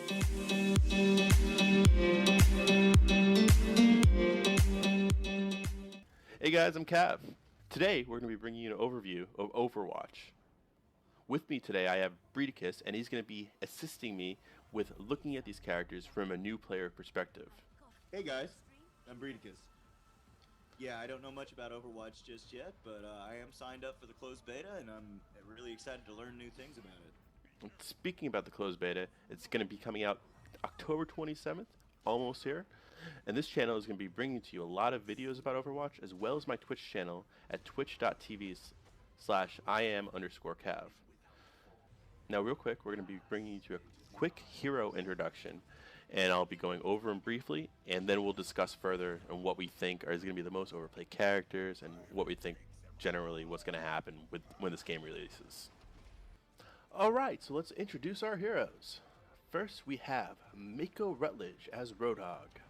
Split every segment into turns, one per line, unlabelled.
Hey guys, I'm Cav. Today we're going to be bringing you an overview of Overwatch. With me today I have Breedicus, and he's going to be assisting me with looking at these characters from a new player perspective.
Hey guys, I'm Breedicus. Yeah, I don't know much about Overwatch just yet, but I am signed up for the closed beta, and I'm really excited to learn new things about it.
Speaking about the closed beta, it's going to be coming out October 27th, almost here. And this channel is going to be bringing to you a lot of videos about Overwatch, as well as my Twitch channel at twitch.tv/IAM_Cav. Now real quick, we're going to be bringing you to a quick hero introduction, and I'll be going over them briefly, and then we'll discuss further on what we think are going to be the most overplayed characters, and what we think generally what's going to happen when this game releases. Alright, so let's introduce our heroes. First we have Mako Rutledge as Roadhog.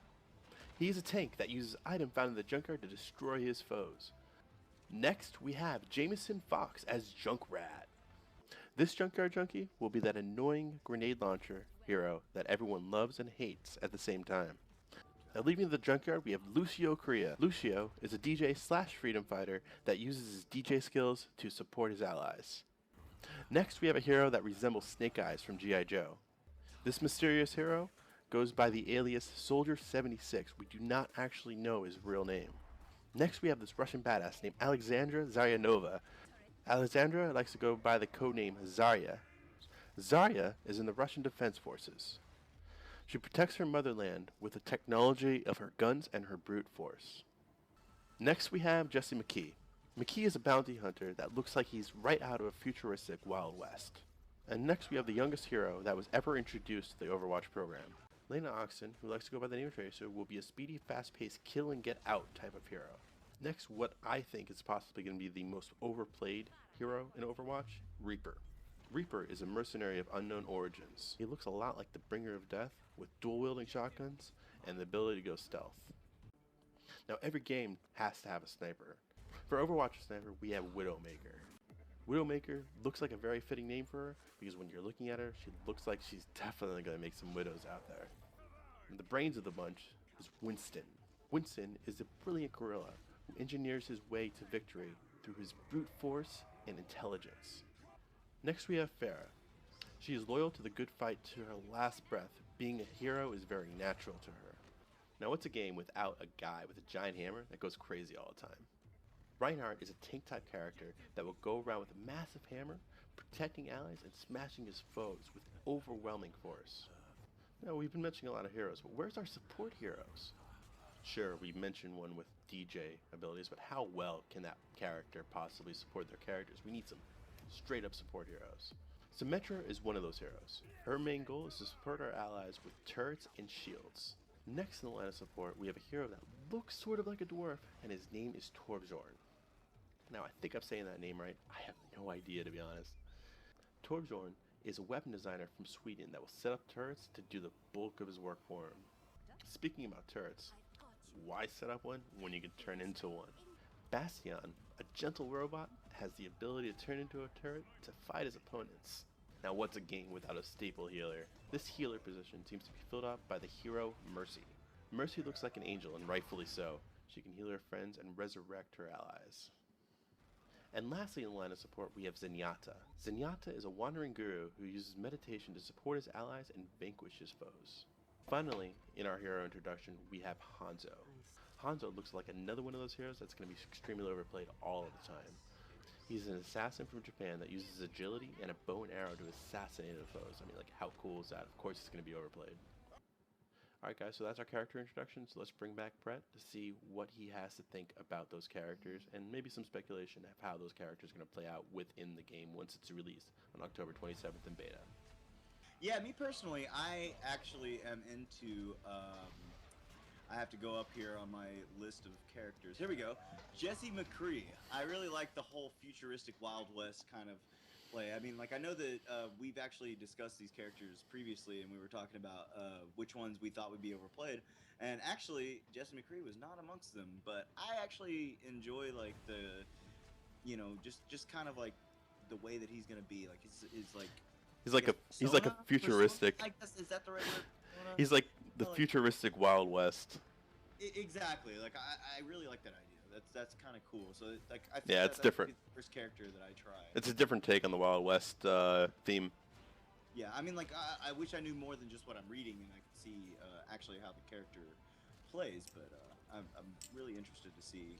He's a tank that uses items found in the junkyard to destroy his foes. Next we have Jameson Fox as Junkrat. This junkyard junkie will be that annoying grenade launcher hero that everyone loves and hates at the same time. Now leaving the junkyard, we have Lucio Korea. Lucio is a DJ/freedom fighter that uses his DJ skills to support his allies. Next we have a hero that resembles Snake Eyes from G.I. Joe. This mysterious hero goes by the alias Soldier 76. We do not actually know his real name. Next we have this Russian badass named Alexandra Zaryanova. Alexandra likes to go by the codename Zarya. Zarya is in the Russian Defense Forces. She protects her motherland with the technology of her guns and her brute force. Next we have Jesse McKee. McKee is a bounty hunter that looks like he's right out of a futuristic Wild West. And next we have the youngest hero that was ever introduced to the Overwatch program. Lena Oxen, who likes to go by the name of Tracer, will be a speedy, fast-paced, kill and get out type of hero. Next, what I think is possibly going to be the most overplayed hero in Overwatch, Reaper. Reaper is a mercenary of unknown origins. He looks a lot like the Bringer of Death, with dual-wielding shotguns and the ability to go stealth. Now every game has to have a sniper. For Overwatch sniper, we have Widowmaker. Widowmaker looks like a very fitting name for her, because when you're looking at her, she looks like she's definitely going to make some widows out there. And the brains of the bunch is Winston. Winston is a brilliant guerrilla who engineers his way to victory through his brute force and intelligence. Next we have Pharah. She is loyal to the good fight to her last breath. Being a hero is very natural to her. Now what's a game without a guy with a giant hammer that goes crazy all the time? Reinhardt is a tank type character that will go around with a massive hammer, protecting allies and smashing his foes with overwhelming force. Now we've been mentioning a lot of heroes, but where's our support heroes? Sure, we mentioned one with DJ abilities, but how well can that character possibly support their characters? We need some straight up support heroes. Symmetra is one of those heroes. Her main goal is to support our allies with turrets and shields. Next in the line of support, we have a hero that looks sort of like a dwarf, and his name is Torbjorn. Now I think I'm saying that name right. I have no idea, to be honest. Torbjorn is a weapon designer from Sweden that will set up turrets to do the bulk of his work for him. Speaking about turrets, why set up one when you can turn into one? Bastion, a gentle robot, has the ability to turn into a turret to fight his opponents. Now what's a game without a staple healer? This healer position seems to be filled up by the hero Mercy. Mercy looks like an angel, and rightfully so. She can heal her friends and resurrect her allies. And lastly in the line of support we have Zenyatta. Zenyatta is a wandering guru who uses meditation to support his allies and vanquish his foes. Finally, in our hero introduction, we have Hanzo. Hanzo looks like another one of those heroes that's going to be extremely overplayed all of the time. He's an assassin from Japan that uses agility and a bow and arrow to assassinate his foes. I mean, like, how cool is that? Of course it's going to be overplayed. Alright guys, so that's our character introduction, so let's bring back Brett to see what he has to think about those characters, and maybe some speculation of how those characters are going to play out within the game once it's released on October 27th in beta.
Yeah, me personally, I actually am into, I have to go up here on my list of characters. Here we go. Jesse McCree. I really like the whole futuristic Wild West kind of play. I mean, like, I know that we've actually discussed these characters previously, and we were talking about which ones we thought would be overplayed. And actually, Jesse McCree was not amongst them. But I actually enjoy, like, the, you know, just kind of like the way that he's gonna be. Like, his like
He's
I
like
guess
a
persona.
futuristic.
I guess is that the right word? Persona.
He's like the
Like
futuristic Wild West.
exactly. Like I really like that idea. That's kind of cool. So like I think
Yeah,
that
it's
that would
different.
be the first character that I try.
It's a different take on the Wild West theme.
Yeah, I mean, like I wish I knew more than just what I'm reading, and I could see actually how the character plays. But I'm really interested to see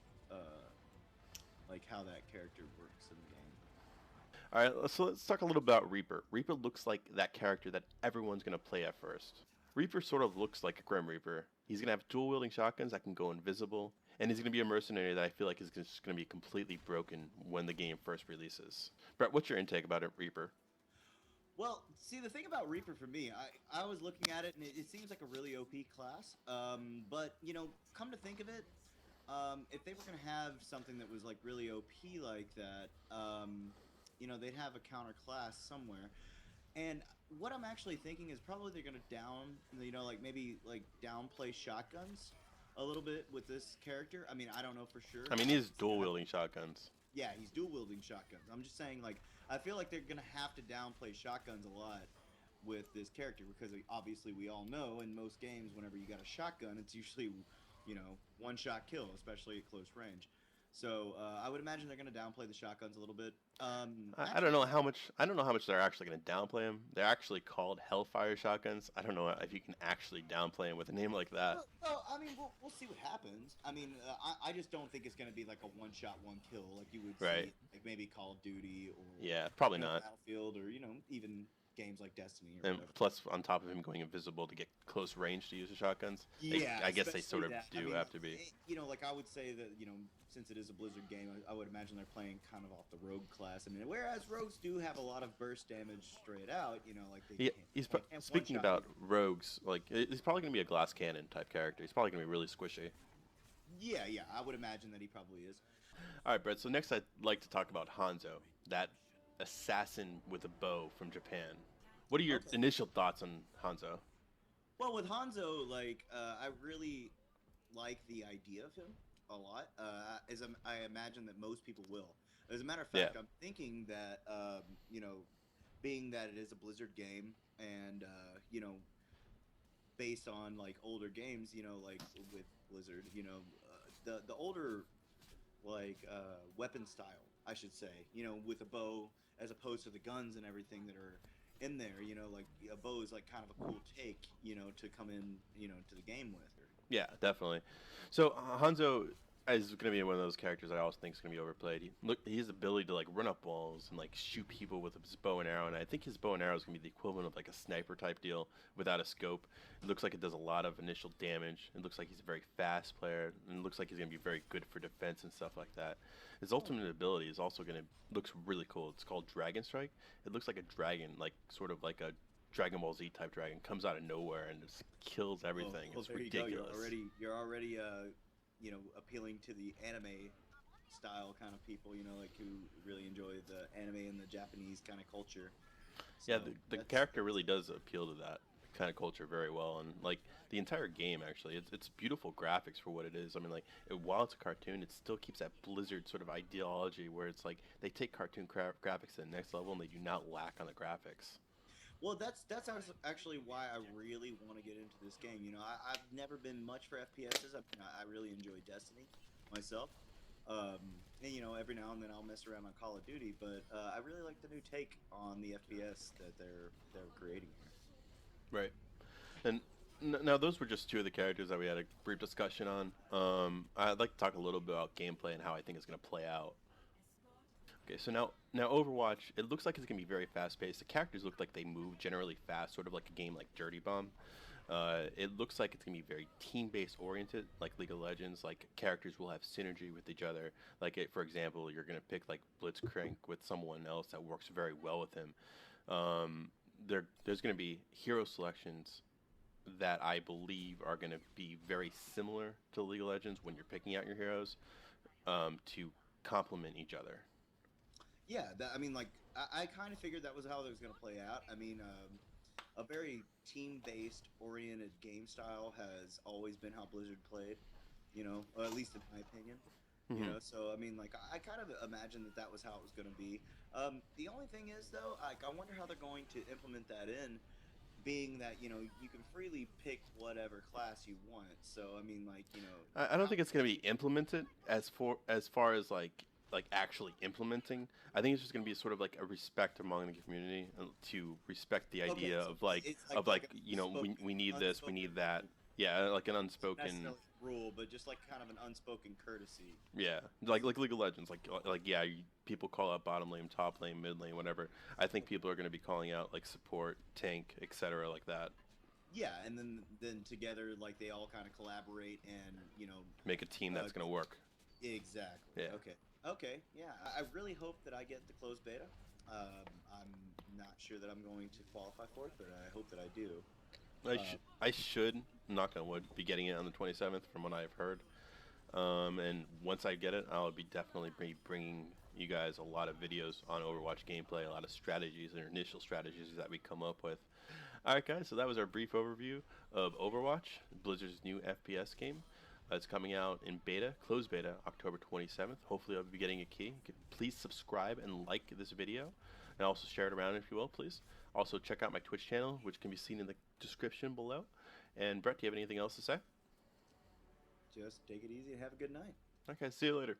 like how that character works in the game.
All right, so let's talk a little about Reaper. Reaper looks like that character that everyone's gonna play at first. Reaper sort of looks like a Grim Reaper. He's gonna have dual wielding shotguns that can go invisible, and he's gonna be a mercenary that I feel like is just gonna be completely broken when the game first releases. Brett, what's your intake about it, Reaper?
Well, see, the thing about Reaper for me, I was looking at it and it seems like a really OP class. But you know, come to think of it, if they were gonna have something that was like really OP like that, you know, they'd have a counter class somewhere. And what I'm actually thinking is probably they're gonna you know, like maybe like downplay shotguns a little bit with this character. I mean, I don't know for sure.
I mean,
I
he's
can see
dual
that
wielding
happening.
shotguns.
Yeah, he's dual wielding shotguns. I'm just saying, like, I feel like they're gonna have to downplay shotguns a lot with this character because obviously we all know in most games whenever you got a shotgun, it's usually, you know, one shot kill, especially at close range. So I would imagine they're gonna downplay the shotguns a little bit.
I don't
Actually,
know how much. I don't know how much they're actually going to downplay him. They're actually called Hellfire shotguns. I don't know if you can actually downplay him with a name like that.
well, I mean, we'll see what happens. I mean, I just don't think it's gonna be like a one shot, one kill like you would
Right?
see like maybe Call of Duty or
Yeah, probably
you know
not.
Battlefield or you know even games like Destiny or
And
whatever.
plus, on top of him going invisible to get close range to use the shotguns,
Yeah,
I guess they
especially
sort of
that. I
do
mean,
have to be.
you know, like I would say that you know, since it is a Blizzard game, I would imagine they're playing kind of off the rogue class. I mean, whereas rogues do have a lot of burst damage straight out, you know, like they
Yeah,
can't one
speaking
shot you.
about rogues. Like, he's probably going to be a glass cannon type character. He's probably going to be really squishy.
Yeah, yeah, I would imagine that he probably is.
All right, Brett. So next, I'd like to talk about Hanzo, that assassin with a bow from Japan. What are your
Okay.
initial thoughts on Hanzo?
Well, with Hanzo, like I really like the idea of him a lot. I imagine that most people will. As a matter of
Yeah,
fact, I'm thinking that you know, being that it is a Blizzard game and you know, based on like older games, you know, like with Blizzard, you know, the older like weapon style, I should say, you know, with a bow as opposed to the guns and everything that are in there, you know, like a bow is like kind of a cool take, you know, to come in, you know, to the game with.
yeah, definitely. So Hanzo is going to be one of those characters I always think is going to be overplayed. He has the ability to like run up walls and like shoot people with his bow and arrow, and I think his bow and arrow is going to be the equivalent of like a sniper type deal without a scope. It looks like it does a lot of initial damage. It looks like he's a very fast player, and it looks like he's going to be very good for defense and stuff like that. His ultimate ability is also going to looks really cool. It's called Dragon Strike. It looks like a dragon, like sort of like a Dragon Ball Z type dragon, comes out of nowhere and just kills everything.
Well,
It's
there you go.
ridiculous.
You're already you know, appealing to the anime style kind of people, you know, like who really enjoy the anime and the Japanese kind of culture.
Yeah,
So
the
that's
character really does appeal to that kind of culture very well, and like the entire game actually, it's beautiful graphics for what it is. I mean, like while it's a cartoon, it still keeps that Blizzard sort of ideology where it's like they take cartoon graphics to the next level and they do not lack on the graphics.
well, actually why I really want to get into this game. You know, I've never been much for FPSs. I mean, I really enjoy Destiny myself. And you know, every now and then I'll mess around on Call of Duty, but I really like the new take on the FPS that they're creating here.
Right. And now those were just two of the characters that we had a brief discussion on. I'd like to talk a little bit about gameplay and how I think it's going to play out. Okay, so now Overwatch, it looks like it's gonna be very fast paced. The characters look like they move generally fast, sort of like a game like Dirty Bomb. It looks like it's gonna be very team based oriented, like League of Legends. Like characters will have synergy with each other. Like for example, you're gonna pick like Blitzcrank with someone else that works very well with him. There's gonna be hero selections that I believe are gonna be very similar to League of Legends when you're picking out your heroes to complement each other.
Yeah, I mean, like I kind of figured that was how it was going to play out. I mean, a very team-based oriented game style has always been how Blizzard played, you know, or at least in my opinion. You
Hmm.
know, so I mean, like I kind of imagined that that was how it was going to be. The only thing is though, like I wonder how they're going to implement that in, being that you can freely pick whatever class you want. So I mean, like
I don't
how
think it's going to be implemented as far as like actually implementing. I think it's just going to be sort of like a respect among the community to respect the
okay,
idea
so it's
of
like
like
an
we need this, we
unspoken
need that.
rule,
Yeah, like an
not
unspoken.
necessarily a rule, but just like kind of an unspoken courtesy.
Yeah, like League of Legends, like yeah, people call out bottom lane, top lane, mid lane, whatever. I think people are going to be calling out like support, tank, etc. like that.
Yeah, and then together, like they all kind of collaborate and
Make a team that's going to work.
exactly.
Yeah.
Okay. Okay. Yeah. I really hope that I get the closed beta. I'm not sure that I'm going to qualify for it, but I hope that I do.
I should, knock on wood, be getting it on the 27th from what I've heard. And once I get it, I'll be definitely be bringing you guys a lot of videos on Overwatch gameplay, a lot of strategies and initial strategies that we come up with. Alright guys, so that was our brief overview of Overwatch, Blizzard's new FPS game. It's coming out in beta, closed beta, October 27th. Hopefully I'll be getting a key. Please subscribe and like this video, and also share it around if you will, please. Also check out my Twitch channel, which can be seen in the description below. And Brett, do you have anything else to say?
Just take it easy and have a good night.
Okay, see you later.